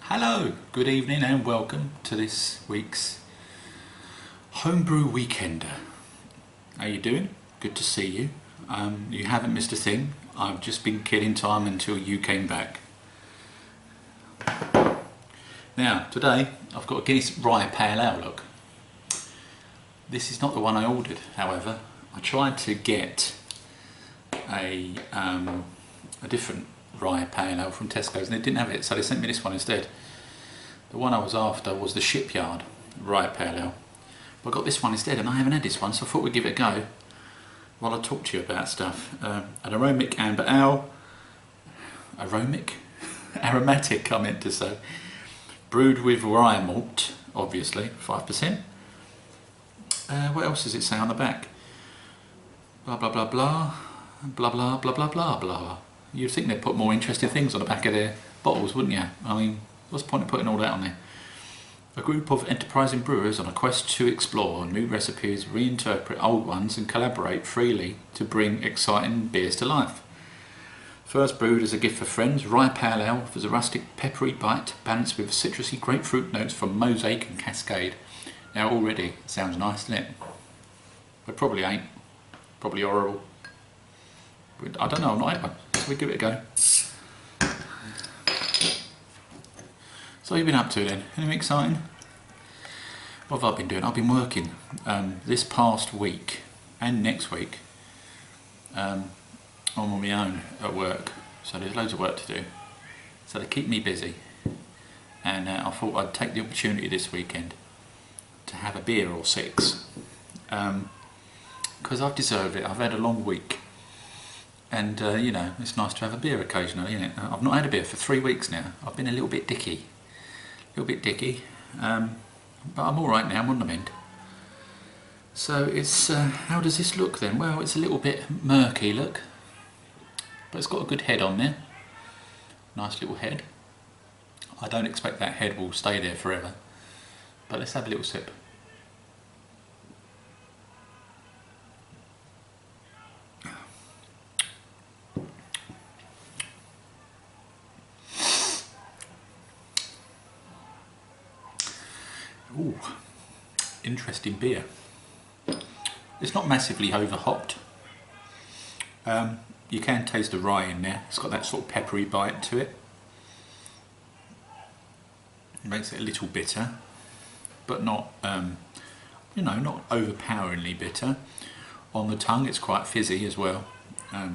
Hello, good evening and welcome to this week's Homebrew Weekender. How you doing? Good to see you. You haven't missed a thing. I've just been killing time until you came back. Now, today I've got a Guinness Rye Pale Ale, look. This is not the one I ordered, however. I tried to get a different Rye Pale Ale from Tesco's and they didn't have it, so they sent me this one instead. The one I was after was the Shipyard Rye Pale Ale. But I got this one instead and I haven't had this one, so I thought we'd give it a go while I talk to you about stuff. An aromatic amber ale. Aromatic, I meant to say. Brewed with rye malt, obviously, 5%. What else does it say on the back? Blah blah blah blah. Blah blah blah blah blah blah. You'd think they'd put more interesting things on the back of their bottles, wouldn't you? I mean, what's the point of putting all that on there? A group of enterprising brewers on a quest to explore new recipes, reinterpret old ones and collaborate freely to bring exciting beers to life. First brewed as a gift for friends, Rye Pale Ale offers a rustic peppery bite balanced with citrusy grapefruit notes from Mosaic and Cascade. Now already it sounds nice, doesn't it? But probably ain't. Probably horrible. I don't know, I'm not either. So we give it a go. So what have you been up to then? Anything exciting? What have I been doing? I've been working this past week and next week. I'm on my own at work, so there's loads of work to do. So they keep me busy. And I thought I'd take the opportunity this weekend to have a beer or six. Because I've deserved it. I've had a long week. And you know, it's nice to have a beer occasionally, isn't it? I've not had a beer for 3 weeks now. I've been a little bit dicky. But I'm alright now, I'm on the mend. So it's, how does this look then? Well, it's a little bit murky, look. But it's got a good head on there. Nice little head. I don't expect that head will stay there forever. But let's have a little sip. Ooh, interesting beer. It's not massively over hopped. You can taste the rye in there. It's got that sort of peppery bite to it. It makes it a little bitter, but not, you know, not overpoweringly bitter. On the tongue, it's quite fizzy as well,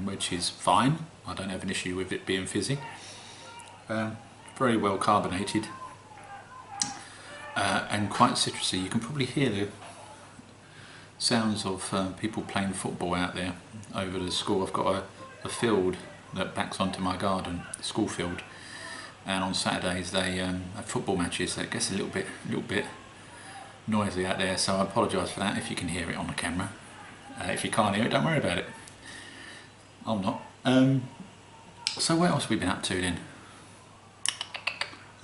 which is fine. I don't have an issue with it being fizzy. Very well carbonated. And quite citrusy. You can probably hear the sounds of people playing football out there over the school. I've got a field that backs onto my garden, the school field, and on Saturdays they have football matches, so it gets a little bit noisy out there, so I apologise for that if you can hear it on the camera. If you can't hear it, don't worry about it. I'm not. So what else have we been up to then?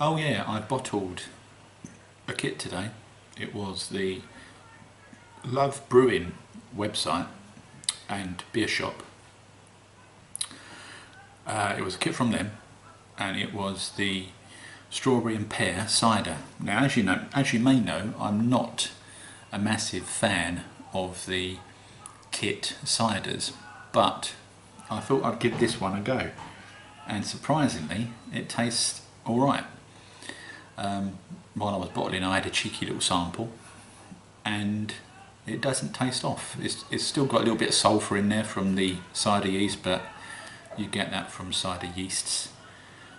Oh yeah, I bottled a kit today. It was the Love Brewing website and beer shop. It was a kit from them, and it was the strawberry and pear cider. Now, as you may know, I'm not a massive fan of the kit ciders, but I thought I'd give this one a go, and surprisingly, it tastes all right. While I was bottling, I had a cheeky little sample, and it doesn't taste off. It's still got a little bit of sulphur in there from the cider yeast, but you get that from cider yeasts,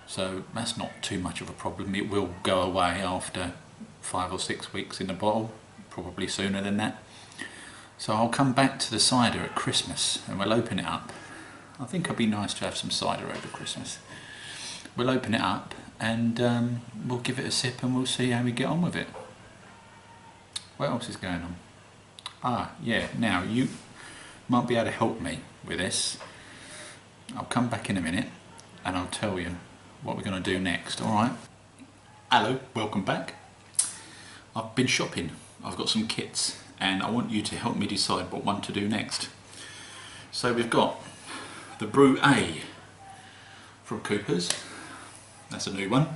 so that's not too much of a problem. It will go away after 5 or 6 weeks in the bottle, probably sooner than that. So I'll come back to the cider at Christmas and we'll open it up. I think it'd be nice to have some cider over Christmas. We'll open it up and we'll give it a sip and we'll see how we get on with it. What else is going on? Ah, yeah, now you might be able to help me with this. I'll come back in a minute and I'll tell you what we're going to do next, alright? Hello, welcome back. I've been shopping. I've got some kits and I want you to help me decide what one to do next. So we've got the Brew A from Cooper's. That's a new one.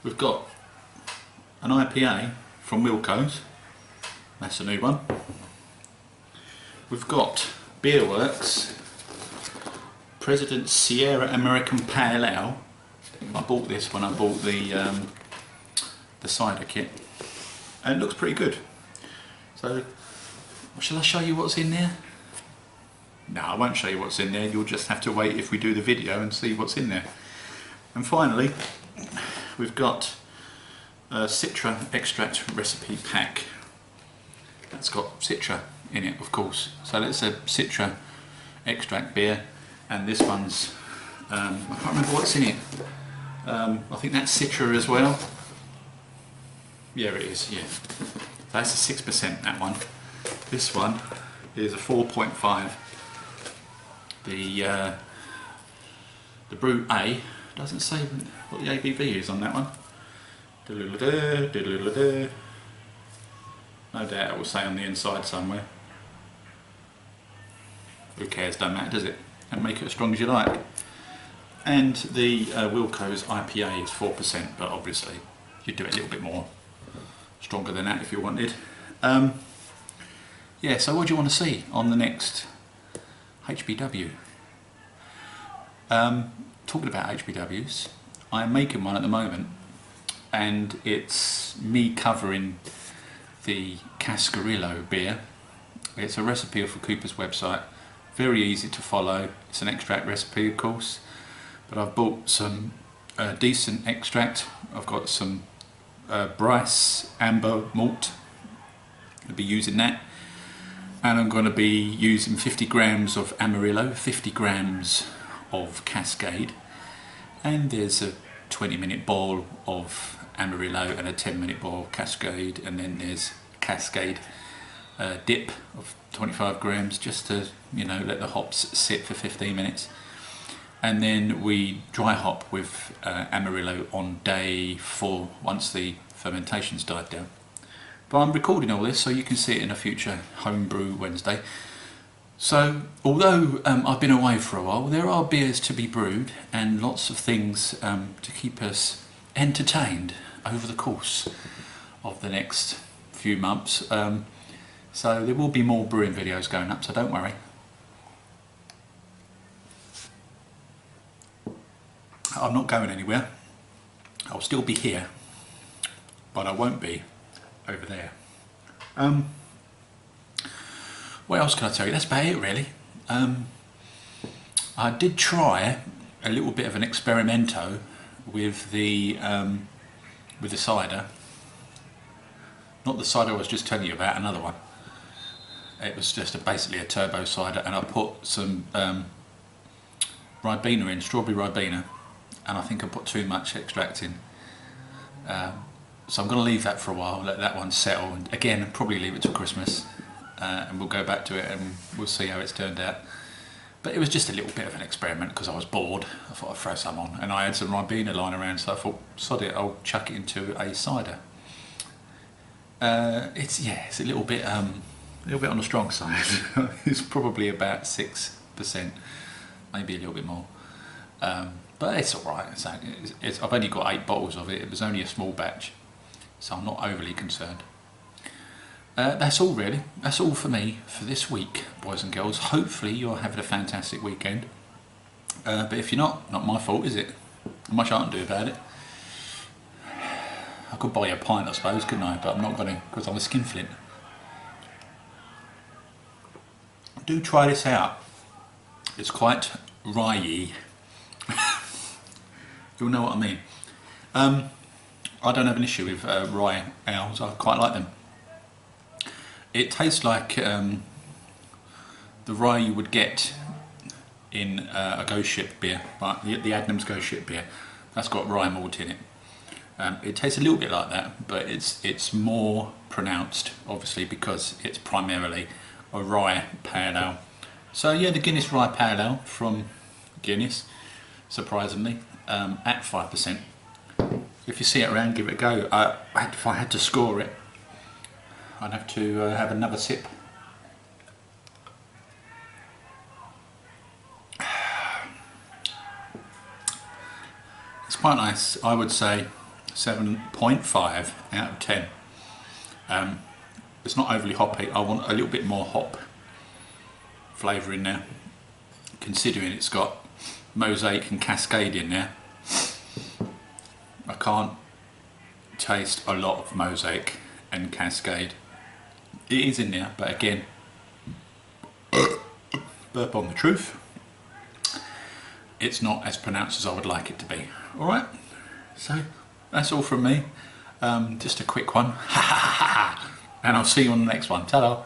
We've got an IPA from Wilco's, that's a new one. We've got Beerworks President Sierra American Pale Ale. I bought this when I bought the cider kit, and it looks pretty good. So, shall I show you what's in there? No, I won't show you what's in there. You'll just have to wait if we do the video and see what's in there. And finally, we've got a Citra extract recipe pack. That's got Citra in it, of course. So that's a Citra extract beer, and this one's I can't remember what's in it. I think that's Citra as well. Yeah, it is. Yeah, that's a 6%. That one. This one is a 4.5. The Brute A doesn't say what the ABV is on that one. No doubt it will say on the inside somewhere. Who cares, don't matter, does it? And make it as strong as you like. And the Wilco's IPA is 4%, but obviously you'd do it a little bit more stronger than that if you wanted. Yeah, so what do you want to see on the next HBW? Talking about HBWs, I'm making one at the moment, and it's me covering the Cascarillo beer. It's a recipe off of Cooper's website, very easy to follow. It's an extract recipe, of course, but I've bought some decent extract. I've got some Bryce Amber malt. I'll be using that, and I'm going to be using 50 grams of Amarillo, 50 grams of Cascade, and there's a 20-minute boil of Amarillo and a 10-minute boil of Cascade, and then there's Cascade dip of 25 grams just to, you know, let the hops sit for 15 minutes, and then we dry hop with Amarillo on day 4 once the fermentation's died down. But I'm recording all this so you can see it in a future Homebrew Wednesday. So although I've been away for a while, there are beers to be brewed and lots of things to keep us entertained over the course of the next few months. So there will be more brewing videos going up, so don't worry. I'm not going anywhere. I'll still be here, but I won't be over there. What else can I tell you? That's about it, really. I did try a little bit of an experimento with the cider. Not the cider I was just telling you about, another one. It was just basically a turbo cider, and I put some Ribena in, strawberry Ribena, and I think I put too much extract in. So I'm going to leave that for a while, let that one settle, and again probably leave it till Christmas, and we'll go back to it and we'll see how it's turned out. But it was just a little bit of an experiment because I was bored. I thought I'd throw some on, and I had some Ribena lying around, so I thought, sod it, I'll chuck it into a cider. It's a little bit on the strong side. It's probably about 6%, maybe a little bit more. But it's alright. I've only got 8 bottles of it. It was only a small batch, so I'm not overly concerned. That's all really. That's all for me for this week, boys and girls. Hopefully you're having a fantastic weekend. But if you're not my fault, is it? Not much I can do about it. I could buy you a pint, I suppose, couldn't I? But I'm not going to, because I'm a skinflint. Do try this out. It's quite rye-y. You'll know what I mean. I don't have an issue with rye ales. I quite like them. It tastes like the rye you would get in a Ghost Ship beer, like the Adnams Ghost Ship beer. That's got rye malt in it. It tastes a little bit like that, but it's more pronounced, obviously, because it's primarily a rye pale ale. So yeah, the Guinness Rye Pale Ale from Guinness, surprisingly, at 5%. If you see it around, give it a go. If I had to score it, I'd have to have another sip. It's quite nice, I would say. 7.5 out of 10. It's not overly hoppy. I want a little bit more hop flavour in there, considering it's got Mosaic and Cascade in there. I can't taste a lot of Mosaic and Cascade. It is in there, but again, burp on the truth, it's not as pronounced as I would like it to be. Alright, so that's all from me. Just a quick one. And I'll see you on the next one. Ta-da!